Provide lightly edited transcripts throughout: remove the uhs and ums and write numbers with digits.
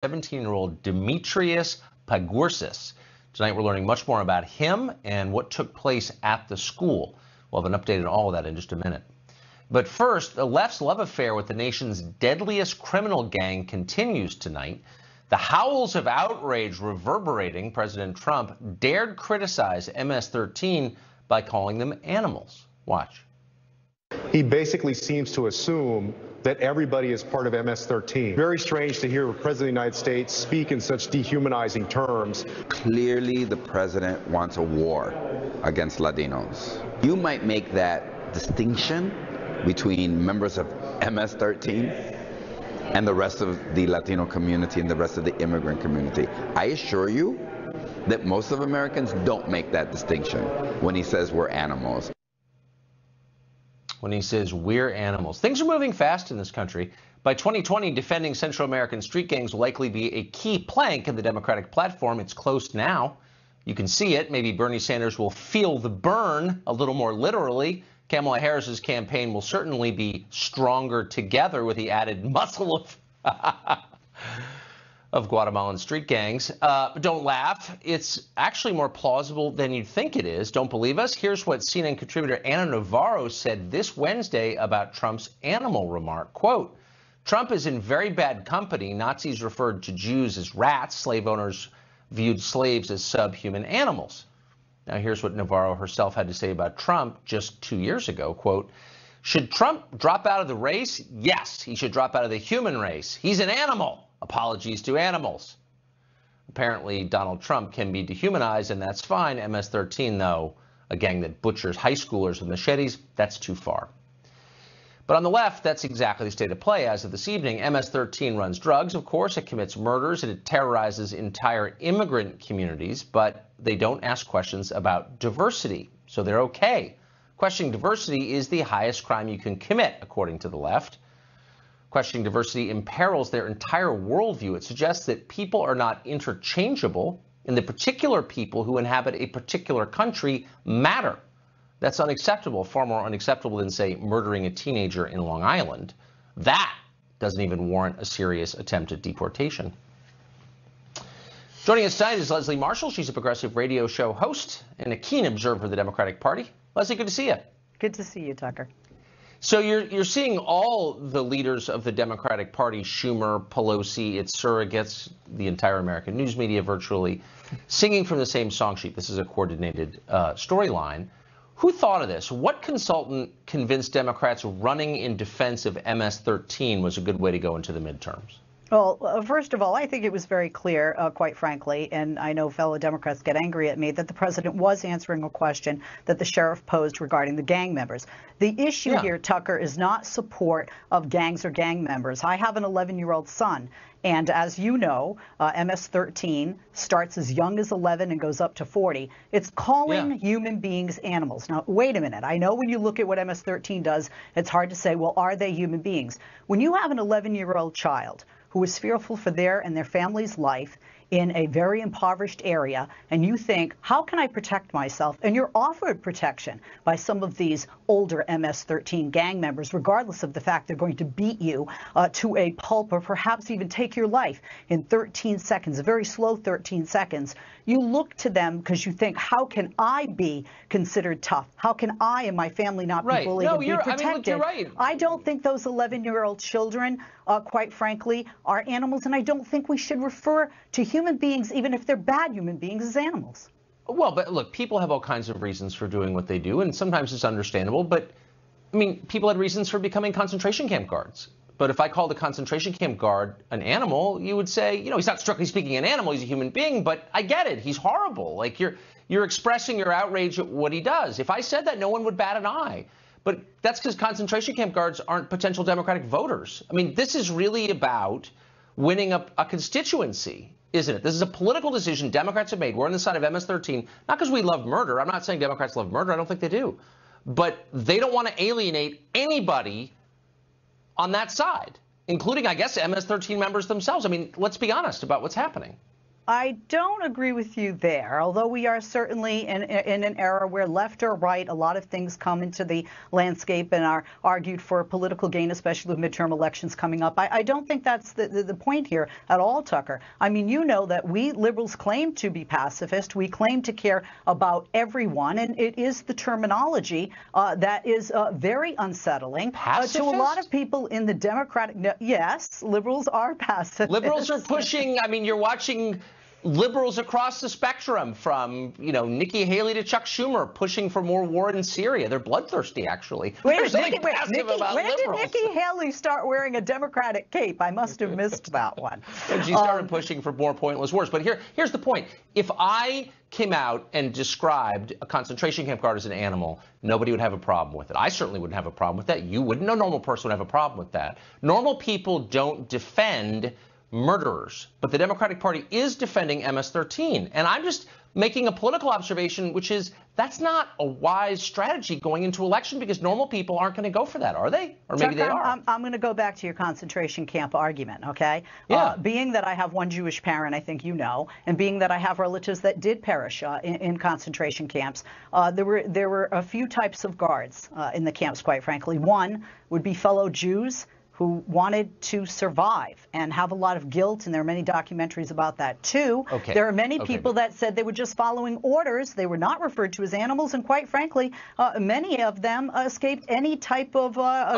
17-year-old Demetrius Pagoursis. Tonight we're learning much more about him and what took place at the school. We'll have an update on all of that in just a minute. But first, the left's love affair with the nation's deadliest criminal gang continues tonight. The howls of outrage reverberating. President Trump dared criticize MS-13 by calling them animals. Watch. He basically seems to assume that everybody is part of MS-13. Very strange to hear the President of the United States speak in such dehumanizing terms. Clearly, the president wants a war against Latinos. You might make that distinction between members of MS-13 and the rest of the Latino community and the rest of the immigrant community. I assure you that most of Americans don't make that distinction when he says we're animals. When he says we're animals. Things are moving fast in this country. By 2020, defending Central American street gangs will likely be a key plank in the Democratic platform. It's close now. You can see it. Maybe Bernie Sanders will feel the burn a little more literally. Kamala Harris's campaign will certainly be stronger together with the added muscle of Guatemalan street gangs. But don't laugh. It's actually more plausible than you'd think it is. Don't believe us? Here's what CNN contributor Ana Navarro said this Wednesday about Trump's animal remark. Quote, Trump is in very bad company. Nazis referred to Jews as rats. Slave owners viewed slaves as subhuman animals. Now, here's what Navarro herself had to say about Trump just 2 years ago. Quote, should Trump drop out of the race? Yes, he should drop out of the human race. He's an animal. Apologies to animals. Apparently, Donald Trump can be dehumanized, and that's fine. MS-13, though, a gang that butchers high schoolers with machetes, that's too far. But on the left, that's exactly the state of play as of this evening. MS-13 runs drugs, of course. It commits murders, and it terrorizes entire immigrant communities. But they don't ask questions about diversity, so they're okay. Questioning diversity is the highest crime you can commit, according to the left. Questioning diversity imperils their entire worldview. It suggests that people are not interchangeable, and the particular people who inhabit a particular country matter. That's unacceptable, far more unacceptable than, say, murdering a teenager in Long Island. That doesn't even warrant a serious attempt at deportation. Joining us tonight is Leslie Marshall. She's a progressive radio show host and a keen observer of the Democratic Party. Leslie, good to see you. Good to see you, Tucker. So you're seeing all the leaders of the Democratic Party, Schumer, Pelosi, its surrogates, the entire American news media virtually, singing from the same song sheet. This is a coordinated storyline. Who thought of this? What consultant convinced Democrats running in defense of MS-13 was a good way to go into the midterms? Well, first of all, I think it was very clear, quite frankly, and I know fellow Democrats get angry at me, that the president was answering a question that the sheriff posed regarding the gang members. The issue here, Tucker, is not support of gangs or gang members. I have an 11-year-old son, and as you know, MS-13 starts as young as 11 and goes up to 40. It's calling human beings animals. Now, wait a minute. I know when you look at what MS-13 does, it's hard to say, well, are they human beings? When you have an 11-year-old child who is fearful for their and their family's life in a very impoverished area, and you think, how can I protect myself? And you're offered protection by some of these older MS-13 gang members, regardless of the fact they're going to beat you to a pulp or perhaps even take your life in 13 seconds, a very slow 13 seconds. You look to them because you think, how can I be considered tough? How can I and my family not be bullied and be protected? I mean, look, you're right. I don't think those 11-year-old children, quite frankly, are animals, and I don't think we should refer to human beings, even if they're bad human beings, as animals. Well, but look, people have all kinds of reasons for doing what they do, and sometimes it's understandable. But, I mean, people had reasons for becoming concentration camp guards. But if I called a concentration camp guard an animal, you would say, you know, he's not strictly speaking an animal, he's a human being, but I get it. He's horrible. Like, you're expressing your outrage at what he does. If I said that, no one would bat an eye. But that's because concentration camp guards aren't potential Democratic voters. I mean, this is really about winning a constituency, isn't it? This is a political decision Democrats have made. We're on the side of MS-13, not because we love murder. I'm not saying Democrats love murder. I don't think they do. But they don't want to alienate anybody on that side, including, I guess, MS-13 members themselves. I mean, let's be honest about what's happening. I don't agree with you there, although we are certainly in an era where left or right, a lot of things come into the landscape and are argued for political gain, especially with midterm elections coming up. I don't think that's the point here at all, Tucker. I mean, you know that we liberals claim to be pacifist. We claim to care about everyone, and it is the terminology that is very unsettling to a lot of people in the Democratic. Yes, liberals are pacifist. Liberals are pushing. I mean, you're watching liberals across the spectrum, from Nikki Haley to Chuck Schumer, pushing for more war in Syria. They're bloodthirsty, actually. Wait, There's something Nikki, passive about when liberals. did Nikki Haley start wearing a Democratic cape? I must have missed that one. And she started pushing for more pointless wars. But here's the point. If I came out and described a concentration camp guard as an animal, nobody would have a problem with it. I certainly wouldn't have a problem with that. You wouldn't. No normal person would have a problem with that. Normal people don't defend murderers, but the Democratic Party is defending MS-13. And I'm just making a political observation, which is that's not a wise strategy going into election, because normal people aren't going to go for that, are they? Or maybe they are. I'm going to go back to your concentration camp argument, okay? Yeah. Being that I have one Jewish parent, I think you know, and being that I have relatives that did perish in concentration camps, there were a few types of guards in the camps, quite frankly. One would be fellow Jews who wanted to survive and have a lot of guilt, and there are many documentaries about that too. Okay. There are many people that said they were just following orders. They were not referred to as animals, and quite frankly, many of them escaped any type of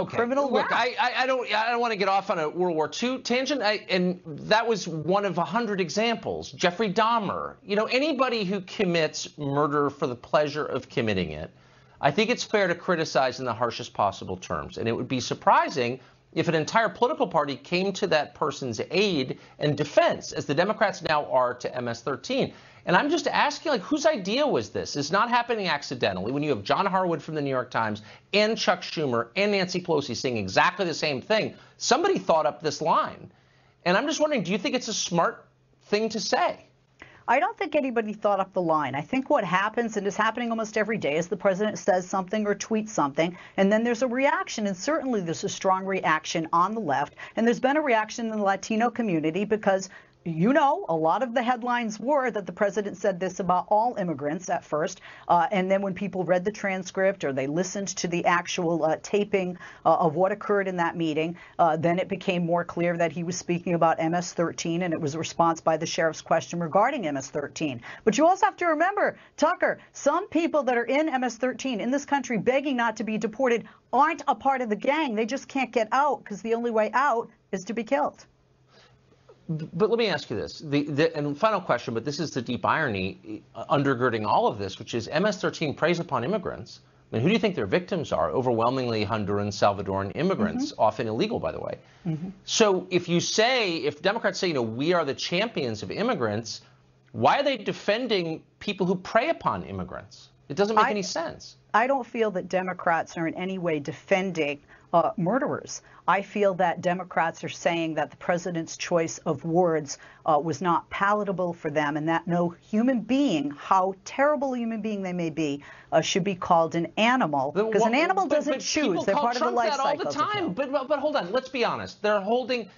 criminal Look, rap. I don't want to get off on a World War II tangent, and that was one of 100 examples. Jeffrey Dahmer, anybody who commits murder for the pleasure of committing it, I think it's fair to criticize in the harshest possible terms, and it would be surprising if an entire political party came to that person's aid and defense, as the Democrats now are to MS-13. And I'm just asking, whose idea was this? It's not happening accidentally. When you have John Harwood from the New York Times and Chuck Schumer and Nancy Pelosi saying exactly the same thing, somebody thought up this line. And I'm just wondering, do you think it's a smart thing to say? I don't think anybody thought up the line. I think what happens, and is happening almost every day, is the president says something or tweets something, and then there's a reaction. And certainly there's a strong reaction on the left. And there's been a reaction in the Latino community because, a lot of the headlines were that the president said this about all immigrants at first. And then when people read the transcript or they listened to the actual taping of what occurred in that meeting, then it became more clear that he was speaking about MS-13, and it was a response by the sheriff's question regarding MS-13. But you also have to remember, Tucker, some people that are in MS-13 in this country begging not to be deported aren't a part of the gang. They just can't get out because the only way out is to be killed. But let me ask you this, and final question, but this is the deep irony undergirding all of this, which is MS-13 preys upon immigrants. I mean, who do you think their victims are? Overwhelmingly Honduran, Salvadoran immigrants, often illegal, by the way. So if Democrats say, we are the champions of immigrants, why are they defending people who prey upon immigrants? It doesn't make any sense. I don't feel that Democrats are in any way defending murderers. I feel that Democrats are saying that the president's choice of words was not palatable for them, and that no human being, how terrible a human being they may be, should be called an animal, because an animal doesn't choose. They're part of the life cycle. All the time. But hold on, let's be honest. They're holding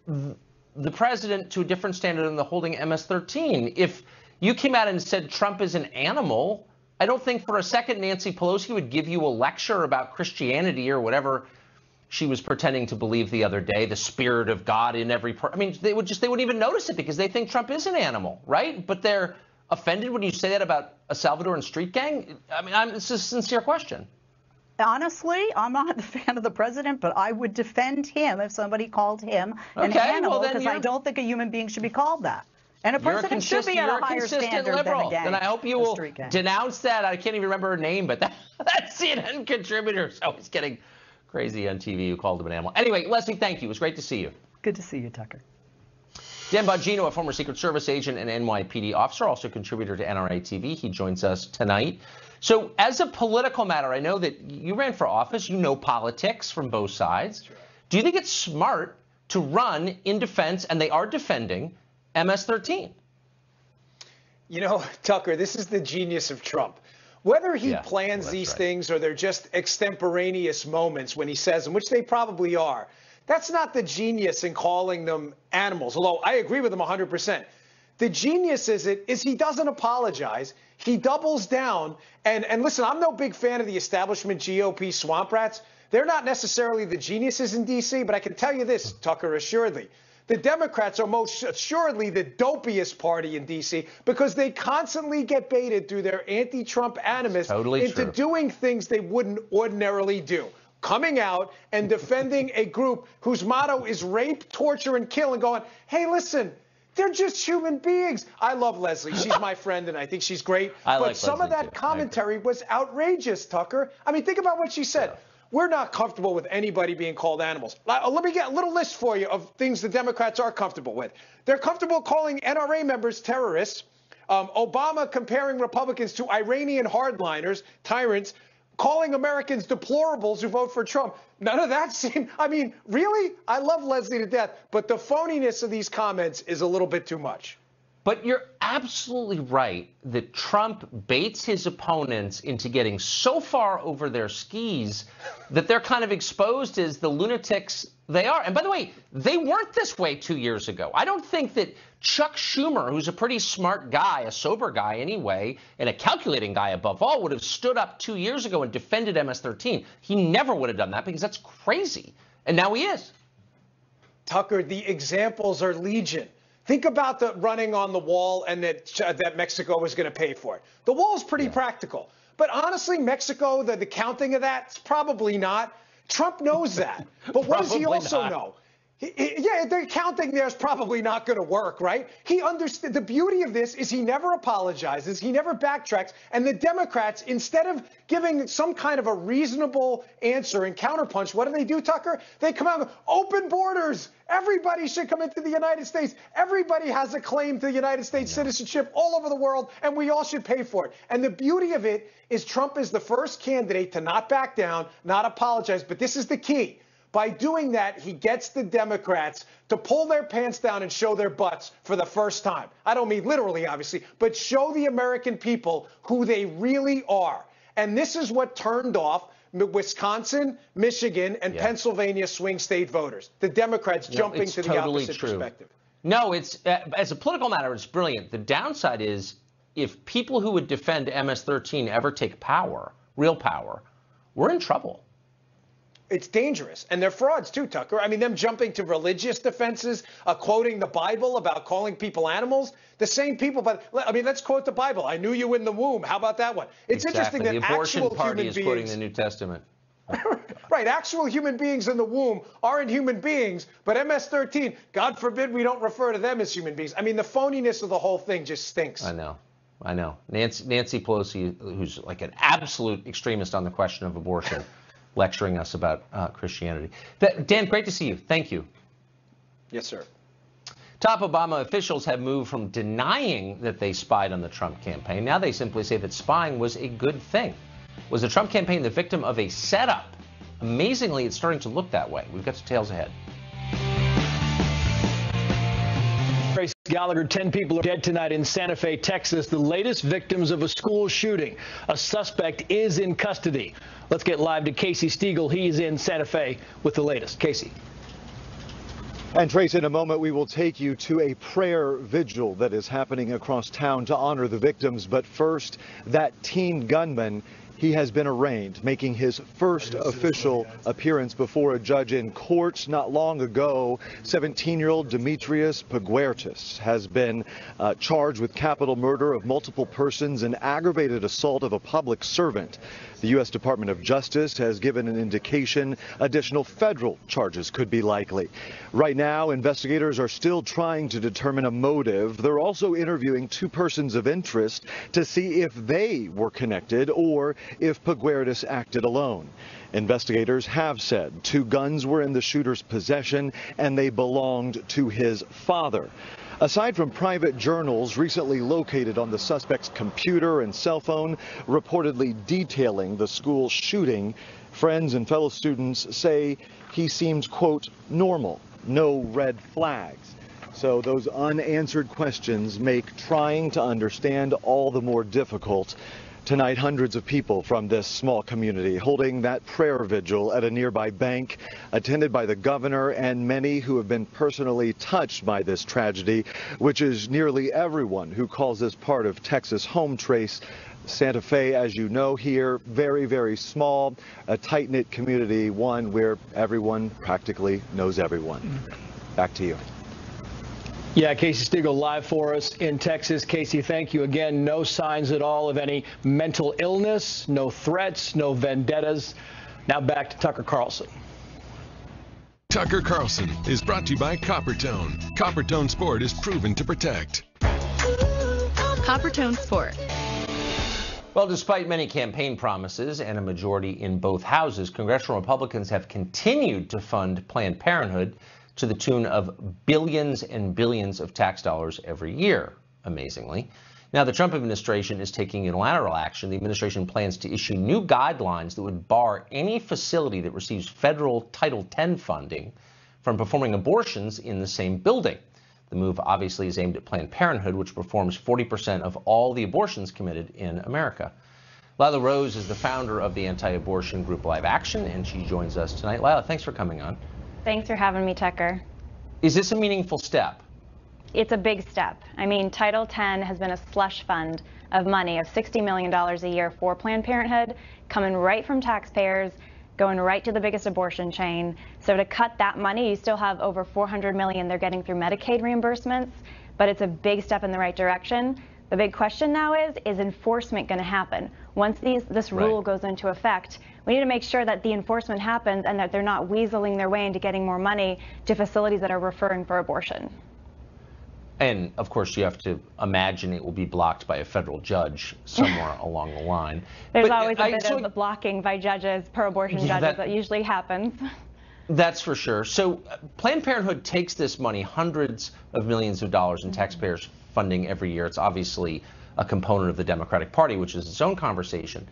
the president to a different standard than they're holding MS-13. If you came out and said Trump is an animal, I don't think for a second Nancy Pelosi would give you a lecture about Christianity or whatever she was pretending to believe the other day, the spirit of God in every person. I mean, they wouldn't even notice it because they think Trump is an animal, right? But they're offended when you say that about a Salvadoran street gang? I mean, it's a sincere question. Honestly, I'm not a fan of the president, but I would defend him if somebody called him an animal, because I don't think a human being should be called that. And a president should be at a higher standard than a gang. And I hope you will denounce that. I can't even remember her name, but that CNN contributor is always getting crazy on TV who called him an animal. Anyway, Leslie, thank you. It was great to see you. Good to see you, Tucker. Dan Bongino, a former Secret Service agent and NYPD officer, also contributor to NRA TV. He joins us tonight. So as a political matter, I know that you ran for office. You know politics from both sides. Right. Do you think it's smart to run in defense, and they are defending, MS-13? Tucker, this is the genius of Trump. Whether he plans these things or they're just extemporaneous moments when he says them, which they probably are, that's not the genius in calling them animals, although I agree with him 100%. The genius is he doesn't apologize. He doubles down. And listen, I'm no big fan of the establishment GOP swamp rats. They're not necessarily the geniuses in D.C., but I can tell you this, Tucker, assuredly. The Democrats are most assuredly the dopiest party in D.C. because they constantly get baited through their anti-Trump animus into doing things they wouldn't ordinarily do. Coming out and defending a group whose motto is rape, torture, and kill, and going, hey, listen, they're just human beings. I love Leslie. She's my friend, and I think she's great. But some of that commentary was outrageous, Tucker. I mean, think about what she said. Yeah. We're not comfortable with anybody being called animals. Let me get a little list for you of things the Democrats are comfortable with. They're comfortable calling NRA members terrorists, Obama comparing Republicans to Iranian hardliners, tyrants, calling Americans deplorables who vote for Trump. None of that seemed, I mean, really? I love Leslie to death, but the phoniness of these comments is a little bit too much. But you're absolutely right that Trump baits his opponents into getting so far over their skis that they're kind of exposed as the lunatics they are. And by the way, they weren't this way 2 years ago. I don't think that Chuck Schumer, who's a pretty smart guy, a sober guy anyway, and a calculating guy above all, would have stood up 2 years ago and defended MS-13. He never would have done that because that's crazy. And now he is. Tucker, the examples are legion. Think about the running on the wall and that Mexico was going to pay for it. The wall is pretty practical. But honestly, Mexico, the counting of that, it's probably not. Trump knows that. But what does he also know? Yeah, the counting there is probably not going to work, right? He understood. The beauty of this is he never apologizes. He never backtracks. And the Democrats, instead of giving some kind of a reasonable answer and counterpunch, what do, Tucker? They come out and go, open borders. Everybody should come into the United States. Everybody has a claim to the United States citizenship all over the world, and we all should pay for it. And the beauty of it is Trump is the first candidate to not back down, not apologize. But this is the key. By doing that, he gets the Democrats to pull their pants down and show their butts for the first time. I don't mean literally, obviously, but show the American people who they really are. And this is what turned off Wisconsin, Michigan, and Pennsylvania swing state voters. The Democrats jumping to the opposite perspective. No, it's as a political matter, it's brilliant. The downside is if people who would defend MS-13 ever take power, real power, we're in trouble. It's dangerous. And they're frauds, too, Tucker. I mean, them jumping to religious defenses, quoting the Bible about calling people animals. The same people, but I mean, let's quote the Bible. I knew you in the womb. How about that one? It's interesting that the abortion actual party human is beings, quoting the New Testament. Right. Actual human beings in the womb aren't human beings. But MS-13, God forbid we don't refer to them as human beings. I mean, the phoniness of the whole thing just stinks. I know. Nancy Pelosi, who's like an absolute extremist on the question of abortion, lecturing us about Christianity. Dan, great to see you. Thank you. Yes, sir. Top Obama officials have moved from denying that they spied on the Trump campaign. Now they simply say that spying was a good thing. Was the Trump campaign the victim of a setup? Amazingly, it's starting to look that way. We've got details ahead. Trace Gallagher, 10 people are dead tonight in Santa Fe, Texas, the latest victims of a school shooting. A suspect is in custody. Let's get live to Casey Stiegel. He's in Santa Fe with the latest. Casey. And Trace, in a moment, we will take you to a prayer vigil that is happening across town to honor the victims. But first, that teen gunman, he has been arraigned, making his first official appearance before a judge in court not long ago. 17-year-old Demetrius Puguertas has been charged with capital murder of multiple persons and aggravated assault of a public servant. The U.S. Department of Justice has given an indication additional federal charges could be likely. Right now, investigators are still trying to determine a motive. They're also interviewing two persons of interest to see if they were connected or if Puguertas acted alone. Investigators have said 2 guns were in the shooter's possession and they belonged to his father. Aside from private journals recently located on the suspect's computer and cell phone, reportedly detailing the school shooting, friends and fellow students say he seemed, quote, normal, no red flags. So those unanswered questions make trying to understand all the more difficult. Tonight, hundreds of people from this small community holding that prayer vigil at a nearby bank, attended by the governor and many who have been personally touched by this tragedy, which is nearly everyone who calls this part of Texas home. Trace, Santa Fe, as you know here, very, very small, a tight-knit community, one where everyone practically knows everyone. Back to you. Yeah, Casey Stegall live for us in Texas. Casey, thank you again. No signs at all of any mental illness, no threats, no vendettas. Now back to Tucker Carlson. Tucker Carlson is brought to you by Coppertone. Coppertone Sport is proven to protect. Coppertone Sport. Well, despite many campaign promises and a majority in both houses, congressional Republicans have continued to fund Planned Parenthood to the tune of billions and billions of tax dollars every year, amazingly. Now, the Trump administration is taking unilateral action. The administration plans to issue new guidelines that would bar any facility that receives federal Title X funding from performing abortions in the same building. The move obviously is aimed at Planned Parenthood, which performs 40% of all the abortions committed in America. Lila Rose is the founder of the anti-abortion group Live Action, and she joins us tonight. Lila, thanks for coming on. Thanks for having me, Tucker. Is this a meaningful step? It's a big step. I mean, Title X has been a slush fund of money of $60 million a year for Planned Parenthood, coming right from taxpayers, going right to the biggest abortion chain. So to cut that money, you still have over $400 million they're getting through Medicaid reimbursements, but it's a big step in the right direction. The big question now is enforcement going to happen? Once this rule goes into effect, we need to make sure that the enforcement happens and that they're not weaseling their way into getting more money to facilities that are referring for abortion. And of course, you have to imagine it will be blocked by a federal judge somewhere along the line. There's always a bit of blocking by judges, pro-abortion judges. That usually happens. That's for sure. So Planned Parenthood takes this money, hundreds of millions of dollars in taxpayers funding every year. It's obviously a component of the Democratic Party, which is its own conversation.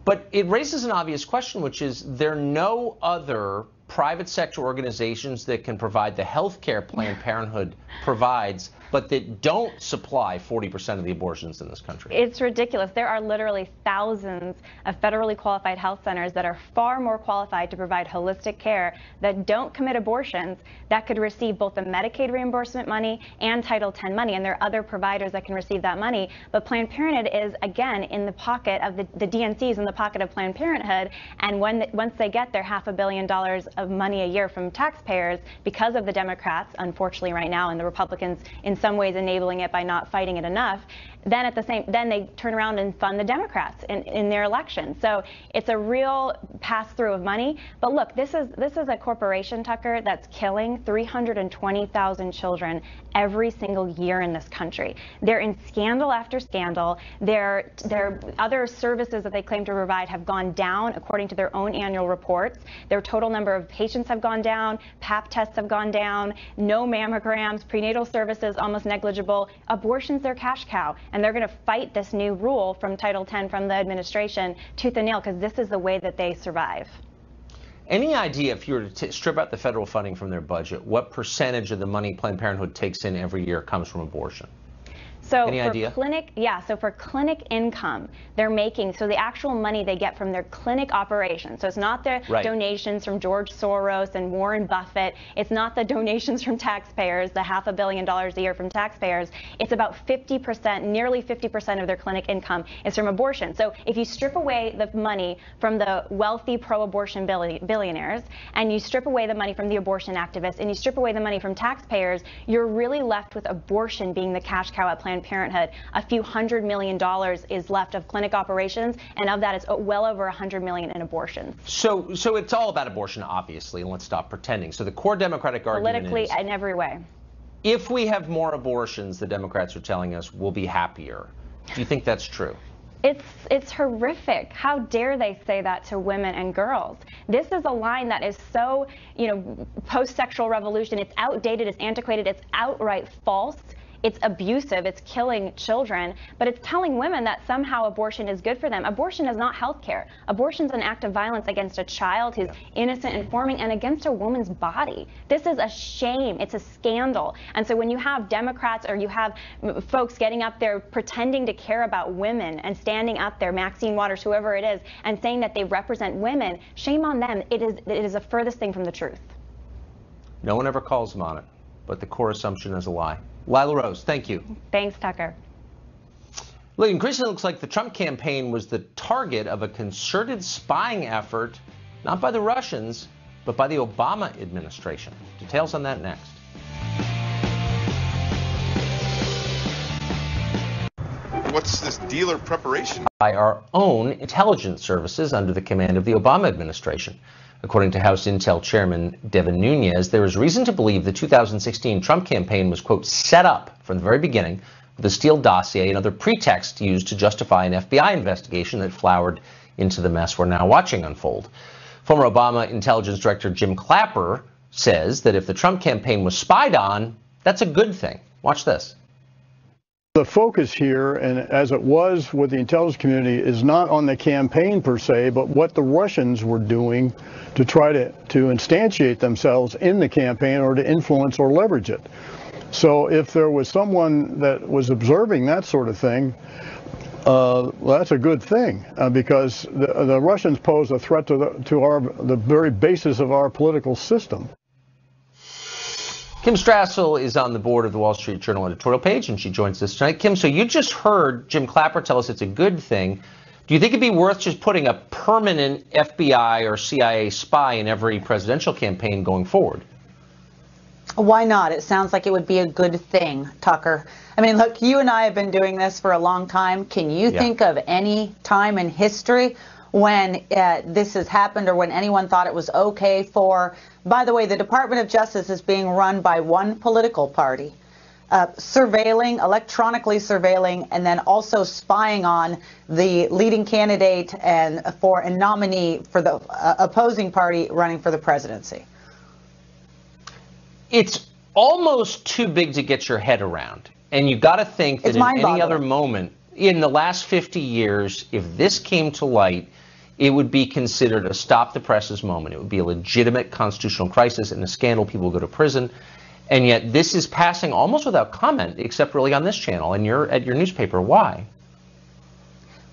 But it raises an obvious question, which is there are no other private sector organizations that can provide the health care Planned Parenthood provides, but that don't supply 40% of the abortions in this country. It's ridiculous. There are literally thousands of federally qualified health centers that are far more qualified to provide holistic care that don't commit abortions that could receive both the Medicaid reimbursement money and Title X money. And there are other providers that can receive that money. But Planned Parenthood is, again, in the pocket of the DNCs, in the pocket of Planned Parenthood. And once they get their $500 million of money a year from taxpayers, because of the Democrats, unfortunately right now, and the Republicans in some ways enabling it by not fighting it enough, then then they turn around and fund the Democrats in their election. So it's a real pass through of money. But look, this is a corporation, Tucker, that's killing 320,000 children every single year in this country. They're in scandal after scandal. Their other services that they claim to provide have gone down according to their own annual reports. Their total number of patients have gone down, Pap tests have gone down, no mammograms, prenatal services almost negligible, abortion's their cash cow. And they're going to fight this new rule from Title X from the administration tooth and nail because this is the way that they survive. Any idea, if you were to strip out the federal funding from their budget, what percentage of the money Planned Parenthood takes in every year comes from abortion? So Any idea? So for clinic income, they're making, so the actual money they get from their clinic operation. So it's not the donations from George Soros and Warren Buffett. It's not the donations from taxpayers, the $500 million a year from taxpayers. It's about 50%, nearly 50% of their clinic income is from abortion. So if you strip away the money from the wealthy pro-abortion billionaires, and you strip away the money from the abortion activists, and you strip away the money from taxpayers, you're really left with abortion being the cash cow at Planned Parenthood. A few $100 million is left of clinic operations, and of that, it's well over $100 million in abortions. So it's all about abortion, obviously, and let's stop pretending. So the core Democratic argument politically is, in every way, if we have more abortions, the Democrats are telling us we'll be happier. Do you think that's true? It's horrific. How dare they say that to women and girls? This is a line that is so, post-sexual revolution. It's outdated, it's antiquated, it's outright false. It's abusive. It's killing children. But it's telling women that somehow abortion is good for them. Abortion is not health care. Abortion is an act of violence against a child who's innocent and forming and against a woman's body. This is a shame. It's a scandal. And so when you have Democrats or you have folks getting up there pretending to care about women and standing up there, Maxine Waters, whoever it is, and saying that they represent women, shame on them. It is the furthest thing from the truth. No one ever calls them on it, but the core assumption is a lie. Lila Rose, thank you. Thanks, Tucker. Look, increasingly looks like the Trump campaign was the target of a concerted spying effort, not by the Russians, but by the Obama administration. Details on that next. What's this dealer preparation? By our own intelligence services under the command of the Obama administration. According to House Intel Chairman Devin Nunes, there is reason to believe the 2016 Trump campaign was, quote, set up from the very beginning with a Steele dossier and other pretexts used to justify an FBI investigation that flowered into the mess we're now watching unfold. Former Obama intelligence director Jim Clapper says that if the Trump campaign was spied on, that's a good thing. Watch this. The focus here, and as it was with the intelligence community, is not on the campaign per se, but what the Russians were doing to try to instantiate themselves in the campaign or to influence or leverage it. So if there was someone that was observing that sort of thing, well, that's a good thing because the Russians pose a threat to the very basis of our political system. Kim Strassel is on the board of the Wall Street Journal editorial page, and she joins us tonight. Kim, so you just heard Jim Clapper tell us it's a good thing. Do you think it'd be worth just putting a permanent FBI or CIA spy in every presidential campaign going forward? Why not? It sounds like it would be a good thing, Tucker. I mean, look, you and I have been doing this for a long time. Can you think of any time in history when this has happened or when anyone thought it was okay for? By the way, the Department of Justice is being run by one political party, electronically surveilling, and then also spying on the leading candidate and nominee for the opposing party running for the presidency. It's almost too big to get your head around. And you've got to think that in any other moment in the last 50 years, if this came to light, it would be considered a stop the presses moment. It would be a legitimate constitutional crisis and a scandal. People would go to prison. And yet this is passing almost without comment, except really on this channel and at your newspaper. Why?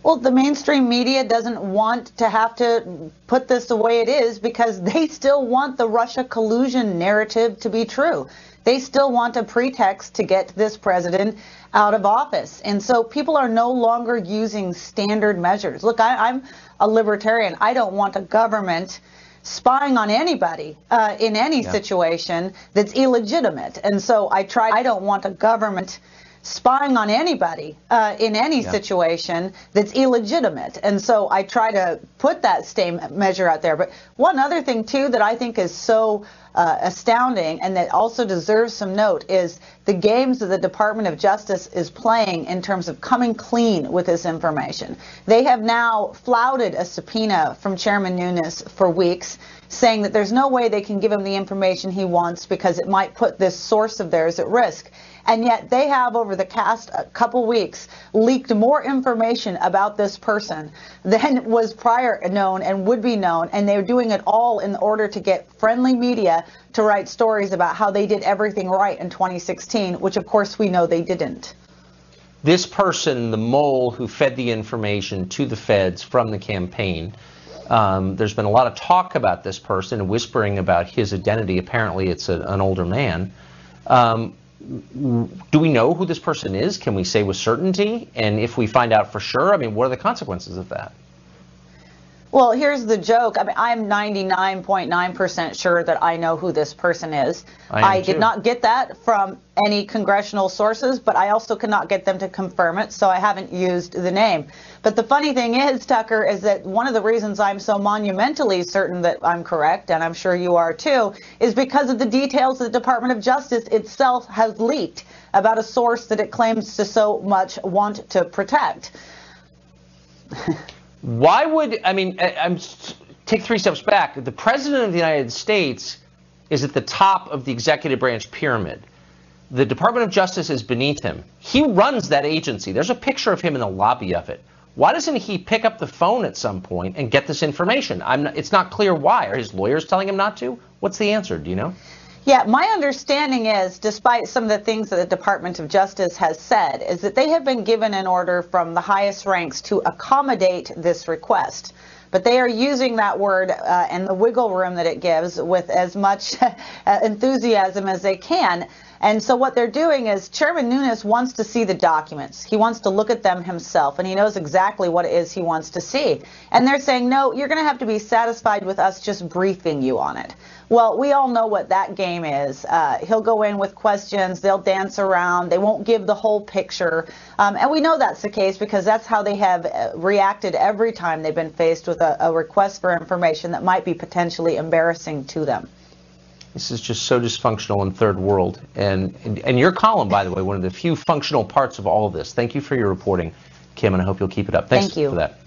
Well, the mainstream media doesn't want to have to put this the way it is because they still want the Russia collusion narrative to be true. They still want a pretext to get this president out of office. And so people are no longer using standard measures. Look, I'm a libertarian. I don't want a government spying on anybody in any situation that's illegitimate. And so I don't want a government spying on anybody in any situation that's illegitimate. And so I try to put that same measure out there. But one other thing, too, that I think is so astounding and that also deserves some note is the games that the Department of Justice is playing in terms of coming clean with this information. They have now flouted a subpoena from Chairman Nunes for weeks, saying that there's no way they can give him the information he wants because it might put this source of theirs at risk. And yet they have, over the past couple weeks, leaked more information about this person than was prior known and would be known. And they're doing it all in order to get friendly media to write stories about how they did everything right in 2016, which, of course, we know they didn't. This person, the mole who fed the information to the feds from the campaign, there's been a lot of talk about this person, whispering about his identity. Apparently, it's an older man. Do we know who this person is? Can we say with certainty? And if we find out for sure, I mean, what are the consequences of that? Well, here's the joke. I mean, I'm 99.9% sure that I know who this person is. I did not get that from any congressional sources, but I also could not get them to confirm it, so I haven't used the name. But the funny thing is, Tucker, is that one of the reasons I'm so monumentally certain that I'm correct, and I'm sure you are too, is because of the details the Department of Justice itself has leaked about a source that it claims to so much want to protect. Why would, take 3 steps back. The President of the United States is at the top of the executive branch pyramid. The Department of Justice is beneath him. He runs that agency. There's a picture of him in the lobby of it. Why doesn't he pick up the phone at some point and get this information? It's not clear why. Are his lawyers telling him not to? What's the answer? Do you know? Yeah, my understanding is, despite some of the things that the Department of Justice has said, is that they have been given an order from the highest ranks to accommodate this request. But they are using that word and the wiggle room that it gives with as much enthusiasm as they can. And so what they're doing is Chairman Nunes wants to see the documents. He wants to look at them himself, and he knows exactly what it is he wants to see. And they're saying, no, you're going to have to be satisfied with us just briefing you on it. Well, we all know what that game is. He'll go in with questions. They'll dance around. They won't give the whole picture. And we know that's the case because that's how they have reacted every time they've been faced with a request for information that might be potentially embarrassing to them. This is just so dysfunctional in third world. And your column, by the way, one of the few functional parts of all of this. Thank you for your reporting, Kim, and I hope you'll keep it up. Thanks for that.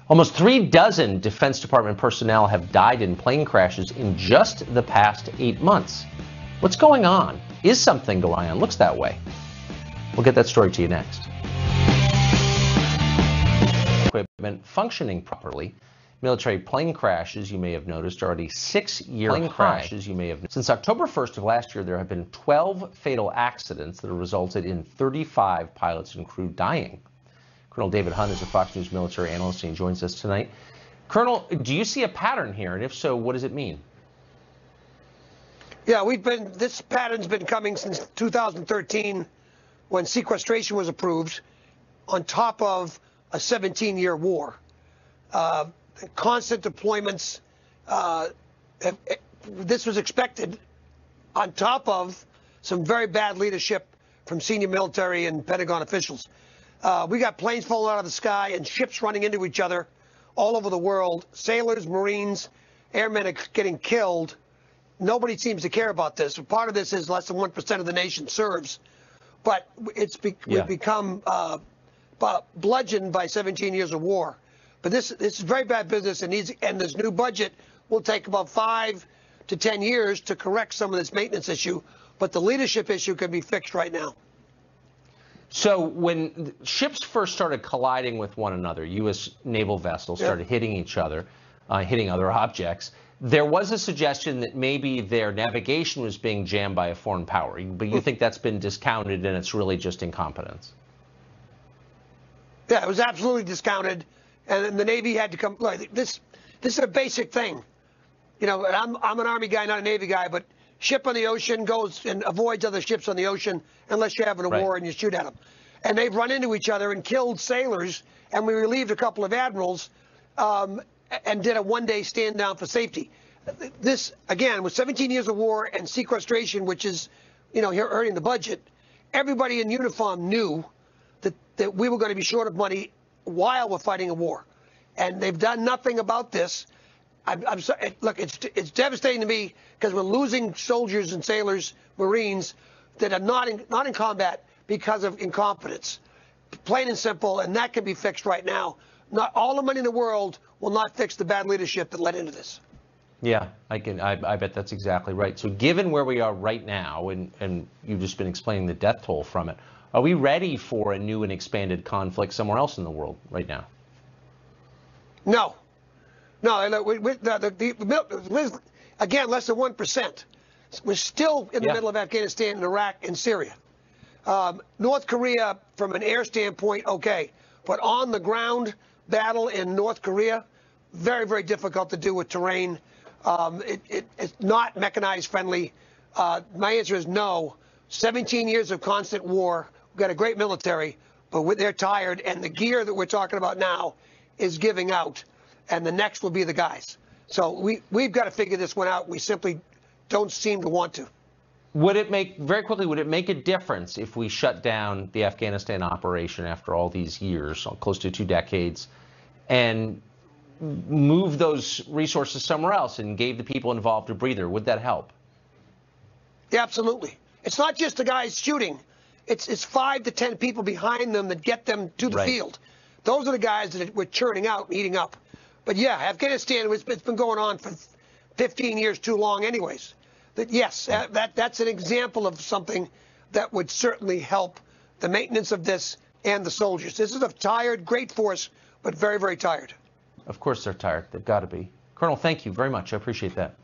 Almost 36 Defense Department personnel have died in plane crashes in just the past 8 months. What's going on? Is something going on? Looks that way. We'll get that story to you next. Equipment functioning properly. Military plane crashes, you may have noticed, are already 6-year high. Since October 1st of last year, there have been 12 fatal accidents that have resulted in 35 pilots and crew dying. Colonel David Hunt is a Fox News military analyst, and he joins us tonight. Colonel, do you see a pattern here? And if so, what does it mean? Yeah, this pattern's been coming since 2013 when sequestration was approved on top of a 17-year war. Constant deployments. This was expected on top of some very bad leadership from senior military and Pentagon officials. We got planes falling out of the sky and ships running into each other all over the world. Sailors, Marines, airmen are getting killed. Nobody seems to care about this. Part of this is less than 1% of the nation serves. But we've become bludgeoned by 17 years of war. But this is very bad business, and this new budget will take about 5 to 10 years to correct some of this maintenance issue. But the leadership issue can be fixed right now. So when ships first started colliding with one another, U.S. naval vessels started hitting each other, hitting other objects, there was a suggestion that maybe their navigation was being jammed by a foreign power. But you think that's been discounted and it's really just incompetence? Yeah, it was absolutely discounted. And the Navy had to come. Look, this is a basic thing. You know, and I'm an Army guy, not a Navy guy, but ship on the ocean goes and avoids other ships on the ocean unless you're having a war and you shoot at them. And they've run into each other and killed sailors, and we relieved a couple of admirals and did a one-day stand down for safety. This, again, with 17 years of war and sequestration, which is, you know, hurting the budget, everybody in uniform knew that we were going to be short of money while we're fighting a war. And they've done nothing about this. I'm sorry. Look, it's devastating to me because we're losing soldiers and sailors, Marines that are not in combat because of incompetence. Plain and simple, and that can be fixed right now. Not all the money in the world will not fix the bad leadership that led into this. Yeah, I bet that's exactly right. So given where we are right now, and you've just been explaining the death toll from it, are we ready for a new and expanded conflict somewhere else in the world right now? No. No, again, less than 1%. We're still in the middle of Afghanistan and Iraq and Syria. North Korea, from an air standpoint, okay. But on the ground battle in North Korea, very, very difficult to do with terrain. It's not mechanized friendly. My answer is no. 17 years of constant war. We've got a great military, but they're tired. And the gear that we're talking about now is giving out. And the next will be the guys. So we've got to figure this one out. We simply don't seem to want to. Would it make, very quickly, would it make a difference if we shut down the Afghanistan operation after all these years, close to 2 decades, and move those resources somewhere else and gave the people involved a breather? Would that help? Yeah, absolutely. It's not just the guys shooting. It's 5 to 10 people behind them that get them to the field. Those are the guys that we're churning out and eating up. But yeah, Afghanistan, it's been going on for 15 years too long anyways. that yes, that's an example of something that would certainly help the maintenance of this and the soldiers. This is a tired, great force, but very, very tired. Of course they're tired. They've got to be. Colonel, thank you very much. I appreciate that.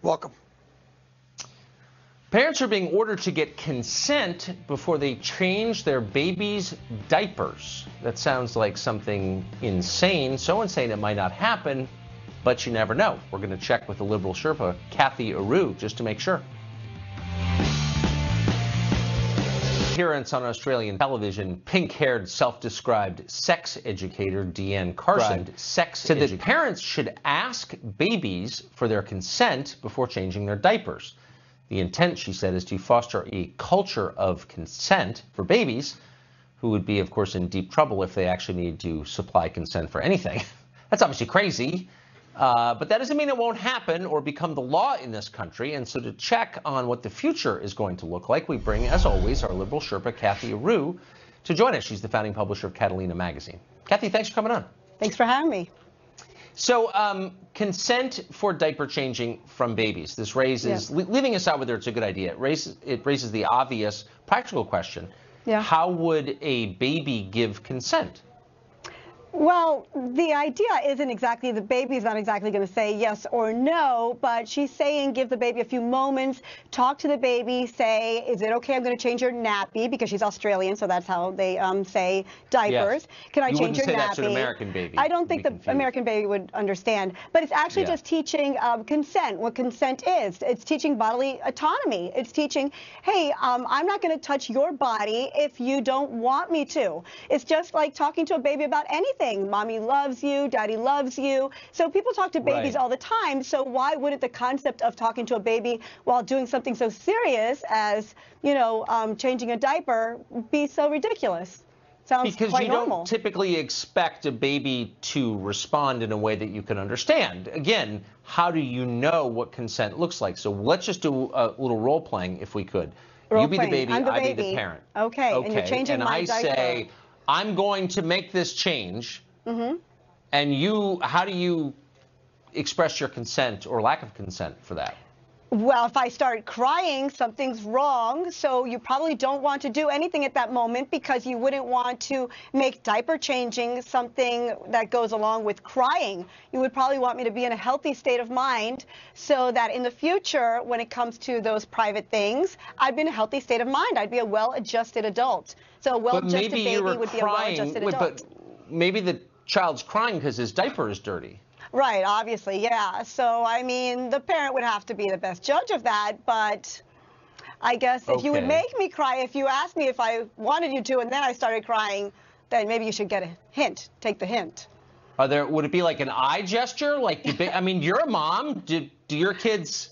Welcome. Parents are being ordered to get consent before they change their babies' diapers. That sounds like something insane, so insane it might not happen, but you never know. We're going to check with the Liberal Sherpa, Kathy Aru, just to make sure. Appearance on Australian television, pink-haired, self-described sex educator Deanne Carlson said that parents should ask babies for their consent before changing their diapers. The intent, she said, is to foster a culture of consent for babies who would be, of course, in deep trouble if they actually need to supply consent for anything. That's obviously crazy. But that doesn't mean it won't happen or become the law in this country. And so to check on what the future is going to look like, we bring, as always, our Liberal Sherpa, Kathy Aru, to join us. She's the founding publisher of Catalina Magazine. Kathy, thanks for coming on. Thanks for having me. So consent for diaper changing from babies. This raises, leaving aside whether it's a good idea, it raises the obvious practical question. How would a baby give consent? Well, the idea isn't exactly, the baby's not exactly going to say yes or no, but she's saying give the baby a few moments, talk to the baby, say, is it okay, I'm going to change your nappy, because she's Australian, so that's how they say diapers. Yes. Can I change your nappy? You wouldn't say that to an American baby. I don't think the American baby would understand, but it's actually just teaching consent, what consent is. It's teaching bodily autonomy. It's teaching, hey, I'm not going to touch your body if you don't want me to. It's just like talking to a baby about anything. Mommy loves you, daddy loves you. So people talk to babies all the time. So why wouldn't the concept of talking to a baby while doing something so serious as, you know, changing a diaper be so ridiculous? Sounds because quite you normal. don't typically expect a baby to respond in a way that you can understand. Again, how do you know what consent looks like? So let's just do a little role playing if we could. You be the baby, I be the parent. Okay. And you're changing my diaper. And I say, I'm going to make this change, and how do you express your consent or lack of consent for that? Well, if I start crying, something's wrong, so you probably don't want to do anything at that moment because you wouldn't want to make diaper changing something that goes along with crying. You would probably want me to be in a healthy state of mind so that in the future, when it comes to those private things, I'd be in a healthy state of mind. I'd be a well-adjusted adult. So a well-adjusted baby would be a well-adjusted adult. But maybe the child's crying because his diaper is dirty. Right, obviously, yeah. So, I mean, the parent would have to be the best judge of that, but I guess if you would make me cry, if you asked me if I wanted you to and then I started crying, then maybe you should get a hint, take the hint. Would it be like an eye gesture? Like, I mean, you're a mom. Do your kids...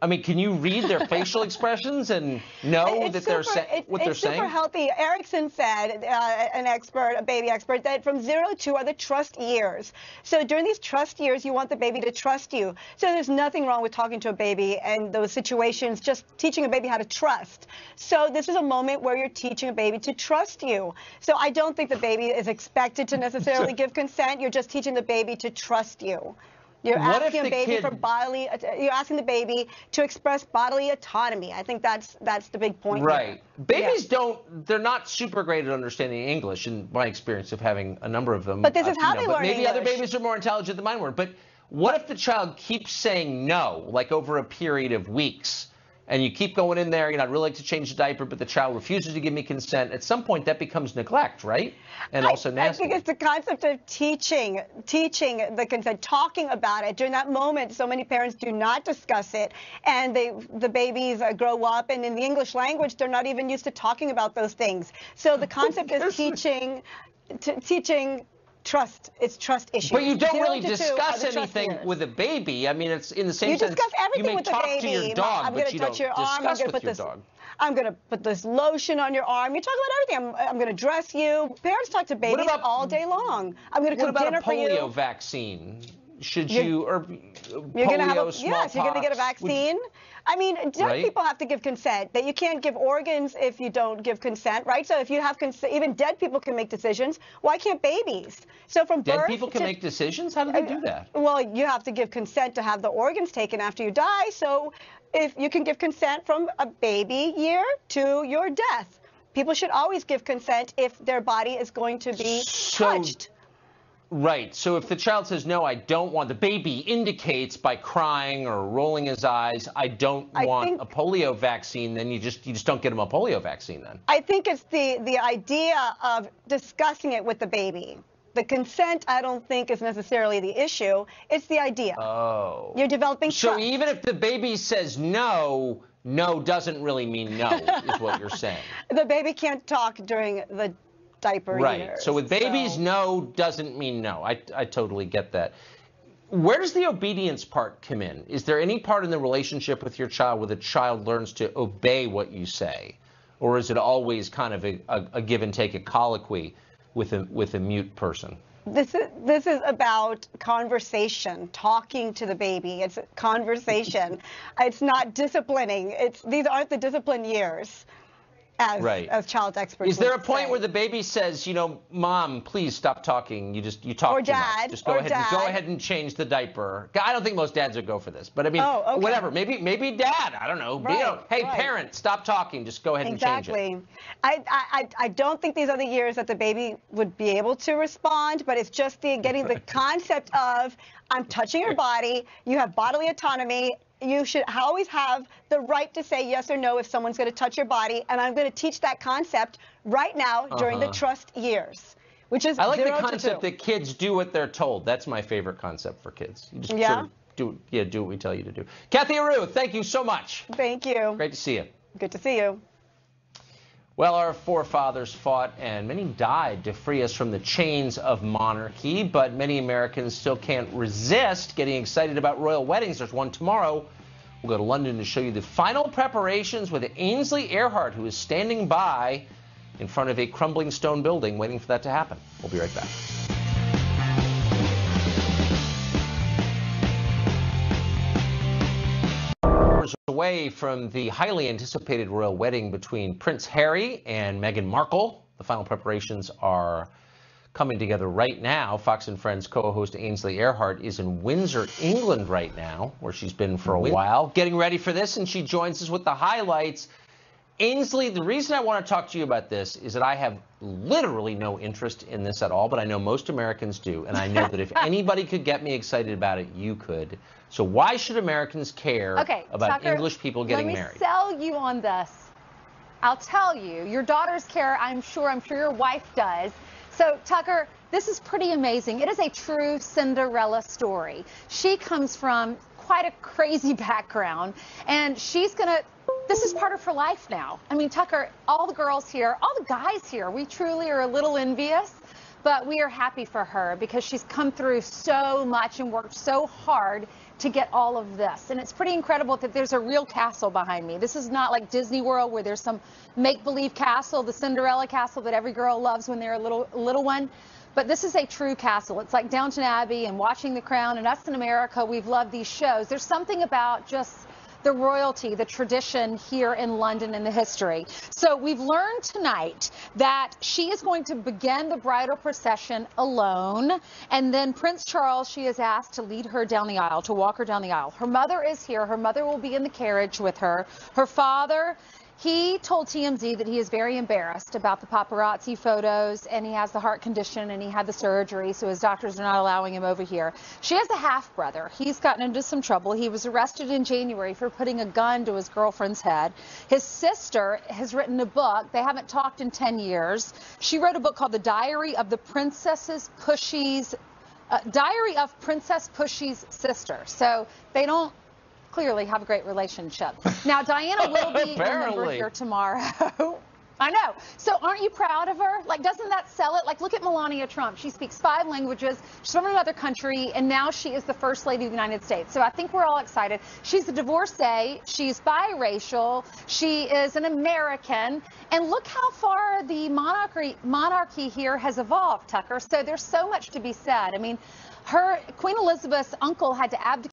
I mean, can you read their facial expressions and know that they're saying what they're saying? It's super healthy. Erickson said, an expert, a baby expert, that from 0 to 2 are the trust years. So during these trust years, you want the baby to trust you. So there's nothing wrong with talking to a baby and those situations, just teaching a baby how to trust. So this is a moment where you're teaching a baby to trust you. So I don't think the baby is expected to necessarily give consent. You're just teaching the baby to trust you. You're asking you're asking the baby to express bodily autonomy. I think that's the big point. Right. Babies they're not super great at understanding English in my experience of having a number of them. But this is how they learn maybe English. Other babies are more intelligent than mine were. But what if the child keeps saying no, like over a period of weeks? And you keep going in there, I'd really like to change the diaper, but the child refuses to give me consent. At some point, that becomes neglect, right? And also nasty. I think it's the concept of teaching the consent, talking about it. During that moment, so many parents do not discuss it, and the babies grow up, and in the English language, they're not even used to talking about those things. So the concept is teaching trust. It's trust issues. But you don't really discuss anything with a baby. I mean, it's in the same sense. You discuss everything with the baby. You may talk to your dog, I'm going to touch your arm. I'm going to put this lotion on your arm. You talk about everything. I'm going to dress you. Parents talk to babies all day long. I'm going to cook dinner for you. What about a polio vaccine? Should you, or you're going to have polio, yes, you're going to get a vaccine. I mean, dead people have to give consent. That you can't give organs if you don't give consent, right? So if you have consent, even dead people can make decisions. Why can't babies? So from birth, dead people can make decisions. How do they do that? Well, you have to give consent to have the organs taken after you die. So if you can give consent from a baby year to your death, people should always give consent if their body is going to be touched. Right. So if the child says, no, I don't want, the baby indicates by crying or rolling his eyes, I don't want a polio vaccine, then you just don't get him a polio vaccine then. I think it's the idea of discussing it with the baby. The consent, I don't think, is necessarily the issue. It's the idea. Oh. You're developing trust. So even if the baby says no, no doesn't really mean no, is what you're saying. The baby can't talk during the diaper years. So with babies, no doesn't mean no. I totally get that. Where does the obedience part come in? Is there any part in the relationship with your child where the child learns to obey what you say? Or is it always kind of a give and take, a colloquy with a mute person? This is about conversation, talking to the baby. It's conversation. It's not disciplining. These aren't the discipline years. As child experts. Is there a point where the baby says, you know, Mom, please stop talking. You talk or too dad, much. Just go ahead and change the diaper. I don't think most dads would go for this, but I mean, whatever. Maybe dad. I don't know. Hey, parent, stop talking. Just go ahead and change it. I don't think these are the years that the baby would be able to respond, but it's just getting the concept of I'm touching your body. You have bodily autonomy. You should always have the right to say yes or no if someone's going to touch your body, and I'm going to teach that concept right now during the trust years, which is I like 0 the to concept 2. that kids do what they're told. That's my favorite concept for kids. You just sort of do what we tell you to do. Kathy Aru, thank you so much. Thank you. Great to see you. Good to see you. Well, our forefathers fought and many died to free us from the chains of monarchy, but many Americans still can't resist getting excited about royal weddings. There's one tomorrow. We'll go to London to show you the final preparations with Ainsley Earhart, who is standing by in front of a crumbling stone building waiting for that to happen. We'll be right back. Away from the highly anticipated royal wedding between Prince Harry and Meghan Markle. The final preparations are coming together right now. Fox and Friends co-host Ainsley Earhart is in Windsor, England right now, where she's been for a while, getting ready for this, and she joins us with the highlights. Ainsley, the reason I want to talk to you about this is that I have literally no interest in this at all, but I know most Americans do, and I know that if anybody could get me excited about it, you could. So why should Americans care about Tucker, English people getting married? Let me sell you on this. I'll tell you, your daughters care, I'm sure your wife does. So, Tucker, this is pretty amazing. It is a true Cinderella story. She comes from quite a crazy background, and this is part of her life now. I mean, Tucker, all the girls here, all the guys here, we truly are a little envious, but we are happy for her because she's come through so much and worked so hard to get all of this. And it's pretty incredible that there's a real castle behind me. This is not like Disney World where there's some make-believe castle, the Cinderella castle that every girl loves when they're a little one. But this is a true castle. It's like Downton Abbey and Watching the Crown, and us in America, we've loved these shows. There's something about just the royalty, the tradition here in London and the history. So we've learned tonight that she is going to begin the bridal procession alone, and then Prince Charles, she is asked to lead her down the aisle, to walk her down the aisle. Her mother is here. Her mother will be in the carriage with her. Her father, he told TMZ that he is very embarrassed about the paparazzi photos, and he has the heart condition and he had the surgery, so his doctors are not allowing him over here. She has a half-brother. He's gotten into some trouble. He was arrested in January for putting a gun to his girlfriend's head. His sister has written a book. They haven't talked in 10 years. She wrote a book called The Diary of Princess Pushy's Sister. So they don't clearly have a great relationship. Now, Diana will be a member here tomorrow. I know. So aren't you proud of her? Like, doesn't that sell it? Like, look at Melania Trump. She speaks 5 languages. She's from another country, and now she is the First Lady of the United States. So I think we're all excited. She's a divorcee. She's biracial. She is an American. And look how far the monarchy here has evolved, Tucker. So there's so much to be said. I mean, Queen Elizabeth's uncle had to abdicate